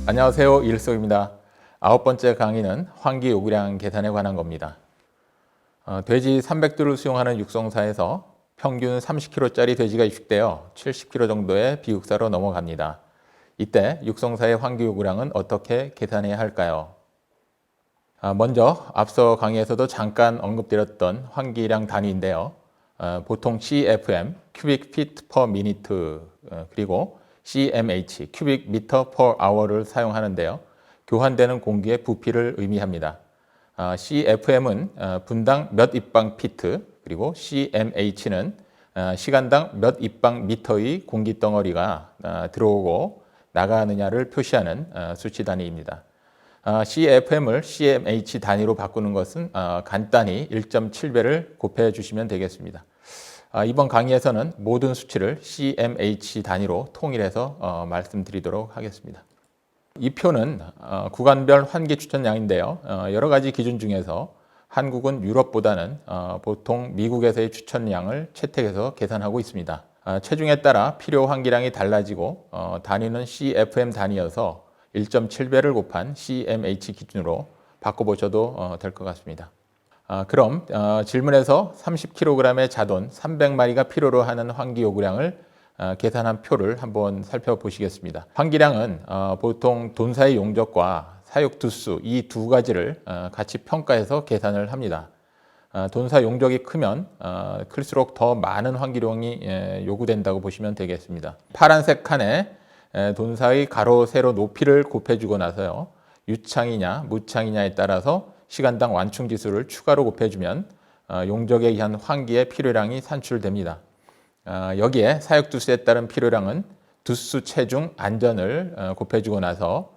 안녕하세요. 일석입니다. 9번째 강의는 환기 요구량 계산에 관한 겁니다. 돼지 300두를 수용하는 육성사에서 평균 30kg짜리 돼지가 입식되어 70kg 정도의 비육사로 넘어갑니다. 이때 육성사의 환기 요구량은 어떻게 계산해야 할까요? 먼저 앞서 강의에서도 잠깐 언급드렸던 환기량 단위인데요. 보통 CFM, cubic feet per minute, 그리고 CMH, cubic meter per hour를 사용하는데요. 교환되는 공기의 부피를 의미합니다. CFM은 분당 몇 입방 피트, 그리고 CMH는 시간당 몇 입방 미터의 공기 덩어리가 들어오고 나가느냐를 표시하는 수치 단위입니다. CFM을 CMH 단위로 바꾸는 것은 간단히 1.7배를 곱해 주시면 되겠습니다. 이번 강의에서는 모든 수치를 CMH 단위로 통일해서 말씀드리도록 하겠습니다. 이 표는 구간별 환기 추천량인데요. 여러 가지 기준 중에서 한국은 유럽보다는 보통 미국에서의 추천량을 채택해서 계산하고 있습니다. 체중에 따라 필요 환기량이 달라지고 단위는 CFM 단위여서 1.7배를 곱한 CMH 기준으로 바꿔보셔도 될 것 같습니다. 그럼 질문에서 30kg의 자돈 300마리가 필요로 하는 환기 요구량을 계산한 표를 한번 살펴보시겠습니다. 환기량은 보통 돈사의 용적과 사육 두수 이 두 가지를 같이 평가해서 계산을 합니다. 돈사 용적이 크면 클수록 더 많은 환기량이 요구된다고 보시면 되겠습니다. 파란색 칸에 돈사의 가로, 세로 높이를 곱해주고 나서요. 유창이냐 무창이냐에 따라서 시간당 완충지수를 추가로 곱해주면 용적에 의한 환기의 필요량이 산출됩니다. 여기에 사육두수에 따른 필요량은 두수 체중 안전을 곱해주고 나서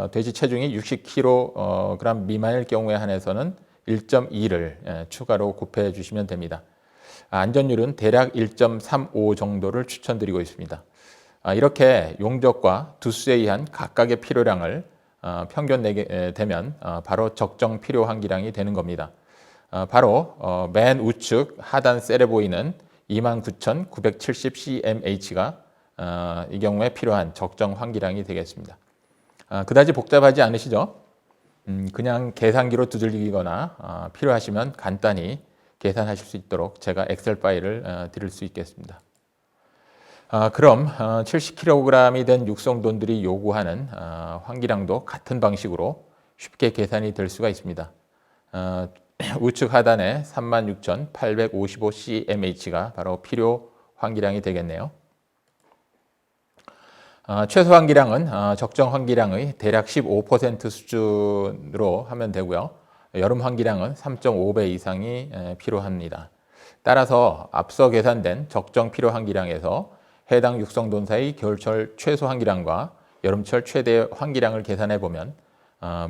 돼지 체중이 60kg 미만일 경우에 한해서는 1.2를 추가로 곱해 주시면 됩니다. 안전율은 대략 1.35 정도를 추천드리고 있습니다. 이렇게 용적과 두수에 의한 각각의 필요량을 평균 내게 되면 바로 적정 필요 환기량이 되는 겁니다. 바로 맨 우측 하단 셀에 보이는 29,970cmh가 이 경우에 필요한 적정 환기량이 되겠습니다. 그다지 복잡하지 않으시죠? 그냥 계산기로 두들기거나 필요하시면 간단히 계산하실 수 있도록 제가 엑셀 파일을 드릴 수 있겠습니다. 그럼 70kg이 된 육성돈들이 요구하는 환기량도 같은 방식으로 쉽게 계산이 될 수가 있습니다. 우측 하단에 36,855cmh가 바로 필요 환기량이 되겠네요. 최소 환기량은 적정 환기량의 대략 15% 수준으로 하면 되고요. 여름 환기량은 3.5배 이상이 필요합니다. 따라서 앞서 계산된 적정 필요 환기량에서 해당 육성돈사의 겨울철 최소 환기량과 여름철 최대 환기량을 계산해 보면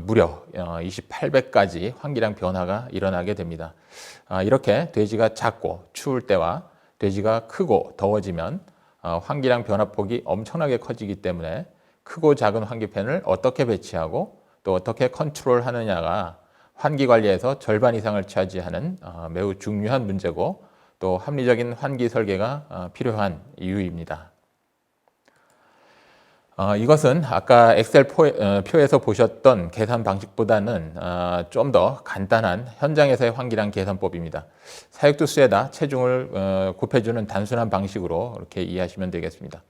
무려 28배까지 환기량 변화가 일어나게 됩니다. 이렇게 돼지가 작고 추울 때와 돼지가 크고 더워지면 환기량 변화폭이 엄청나게 커지기 때문에 크고 작은 환기팬을 어떻게 배치하고 또 어떻게 컨트롤하느냐가 환기 관리에서 절반 이상을 차지하는 매우 중요한 문제고 또 합리적인 환기 설계가 필요한 이유입니다. 이것은 아까 엑셀 표에서 보셨던 계산 방식보다는 좀 더 간단한 현장에서의 환기량 계산법입니다. 사육두수에다 체중을 곱해주는 단순한 방식으로 이렇게 이해하시면 되겠습니다.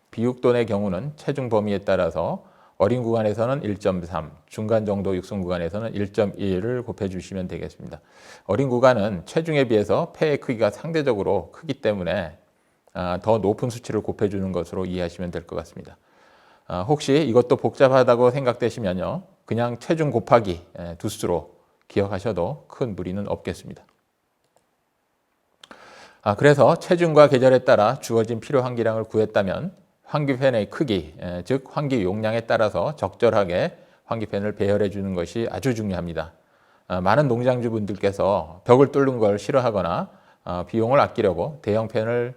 비육돈의 경우는 체중 범위에 따라서 어린 구간에서는 1.3, 중간 정도 육성 구간에서는 1.1을 곱해주시면 되겠습니다. 어린 구간은 체중에 비해서 폐의 크기가 상대적으로 크기 때문에 더 높은 수치를 곱해주는 것으로 이해하시면 될 것 같습니다. 혹시 이것도 복잡하다고 생각되시면요. 그냥 체중 곱하기 두수로 기억하셔도 큰 무리는 없겠습니다. 그래서 체중과 계절에 따라 주어진 필요 환기량을 구했다면 환기팬의 크기, 즉 환기 용량에 따라서 적절하게 환기팬을 배열해 주는 것이 아주 중요합니다. 많은 농장주분들께서 벽을 뚫는 걸 싫어하거나 비용을 아끼려고 대형 팬을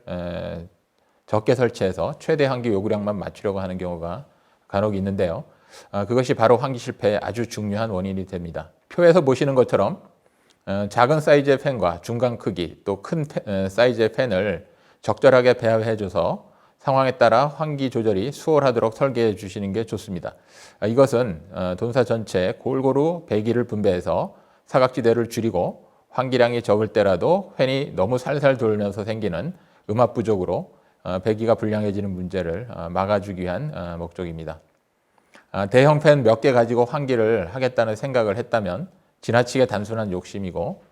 적게 설치해서 최대 환기 요구량만 맞추려고 하는 경우가 간혹 있는데요. 그것이 바로 환기 실패의 아주 중요한 원인이 됩니다. 표에서 보시는 것처럼 작은 사이즈의 팬과 중간 크기 또 큰 사이즈의 팬을 적절하게 배합해 줘서 상황에 따라 환기 조절이 수월하도록 설계해 주시는 게 좋습니다. 이것은 돈사 전체에 골고루 배기를 분배해서 사각지대를 줄이고 환기량이 적을 때라도 팬이 너무 살살 돌면서 생기는 음압 부족으로 배기가 불량해지는 문제를 막아주기 위한 목적입니다. 대형 팬 몇 개 가지고 환기를 하겠다는 생각을 했다면 지나치게 단순한 욕심이고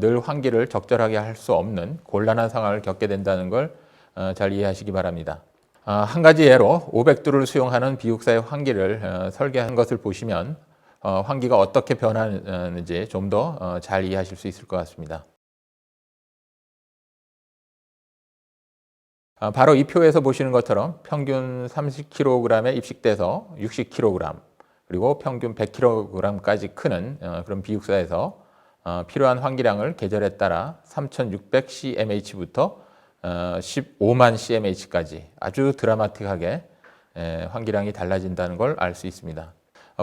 늘 환기를 적절하게 할 수 없는 곤란한 상황을 겪게 된다는 걸 잘 이해하시기 바랍니다. 한 가지 예로 500도를 수용하는 비육사의 환기를 설계한 것을 보시면 환기가 어떻게 변하는지 좀 더 잘 이해하실 수 있을 것 같습니다. 바로 이 표에서 보시는 것처럼 평균 30kg에 입식돼서 60kg 그리고 평균 100kg까지 크는 그런 비육사에서 필요한 환기량을 계절에 따라 3600cmh부터 15만 cmh까지 아주 드라마틱하게 환기량이 달라진다는 걸 알 수 있습니다.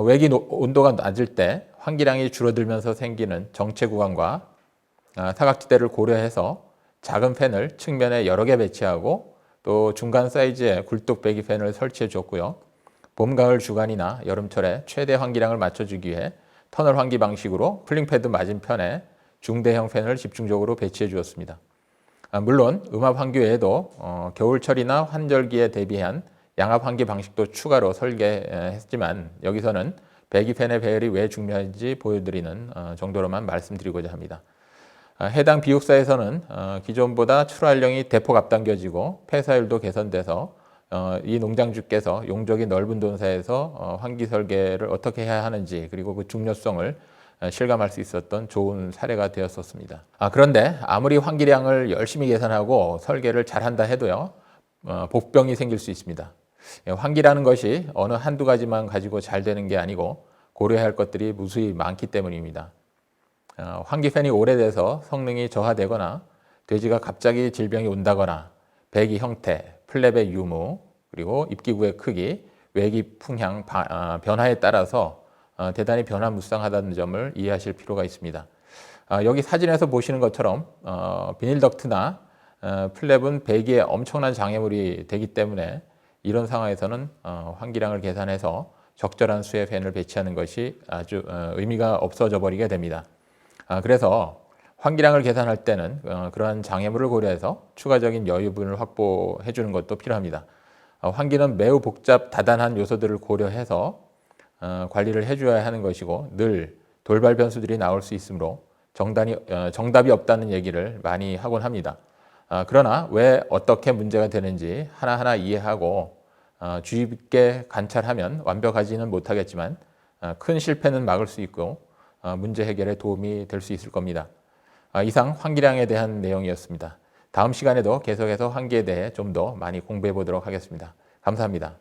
외기 온도가 낮을 때 환기량이 줄어들면서 생기는 정체 구간과 사각지대를 고려해서 작은 팬을 측면에 여러 개 배치하고 또 중간 사이즈의 굴뚝 배기 팬을 설치해 줬고요. 봄, 가을 주간이나 여름철에 최대 환기량을 맞춰주기 위해 터널 환기 방식으로 쿨링패드 맞은편에 중대형 팬을 집중적으로 배치해 주었습니다. 물론 음압 환기 외에도 겨울철이나 환절기에 대비한 양압 환기 방식도 추가로 설계했지만 여기서는 배기 팬의 배열이 왜 중요한지 보여드리는 정도로만 말씀드리고자 합니다. 해당 비육사에서는 기존보다 출하연령이 대폭 앞당겨지고 폐사율도 개선돼서 이 농장주께서 용적이 넓은 돈사에서 환기 설계를 어떻게 해야 하는지 그리고 그 중요성을 실감할 수 있었던 좋은 사례가 되었었습니다. 그런데 아무리 환기량을 열심히 계산하고 설계를 잘한다 해도요, 복병이 생길 수 있습니다. 환기라는 것이 어느 한두 가지만 가지고 잘 되는 게 아니고 고려해야 할 것들이 무수히 많기 때문입니다. 환기팬이 오래돼서 성능이 저하되거나 돼지가 갑자기 질병이 온다거나 배기 형태, 플랩의 유무, 그리고 입기구의 크기, 외기 풍향 변화에 따라서 대단히 변화무쌍하다는 점을 이해하실 필요가 있습니다. 여기 사진에서 보시는 것처럼 비닐 덕트나 플랩은 배기에 엄청난 장애물이 되기 때문에 이런 상황에서는 환기량을 계산해서 적절한 수의 팬을 배치하는 것이 아주 의미가 없어져 버리게 됩니다. 그래서 환기량을 계산할 때는 그러한 장애물을 고려해서 추가적인 여유분을 확보해 주는 것도 필요합니다. 환기는 매우 복잡 다단한 요소들을 고려해서 관리를 해줘야 하는 것이고 늘 돌발 변수들이 나올 수 있으므로 정답이 없다는 얘기를 많이 하곤 합니다. 그러나 왜 어떻게 문제가 되는지 하나하나 이해하고 주의 깊게 관찰하면 완벽하지는 못하겠지만 큰 실패는 막을 수 있고 문제 해결에 도움이 될 수 있을 겁니다. 이상 환기량에 대한 내용이었습니다. 다음 시간에도 계속해서 환기에 대해 좀 더 많이 공부해 보도록 하겠습니다. 감사합니다.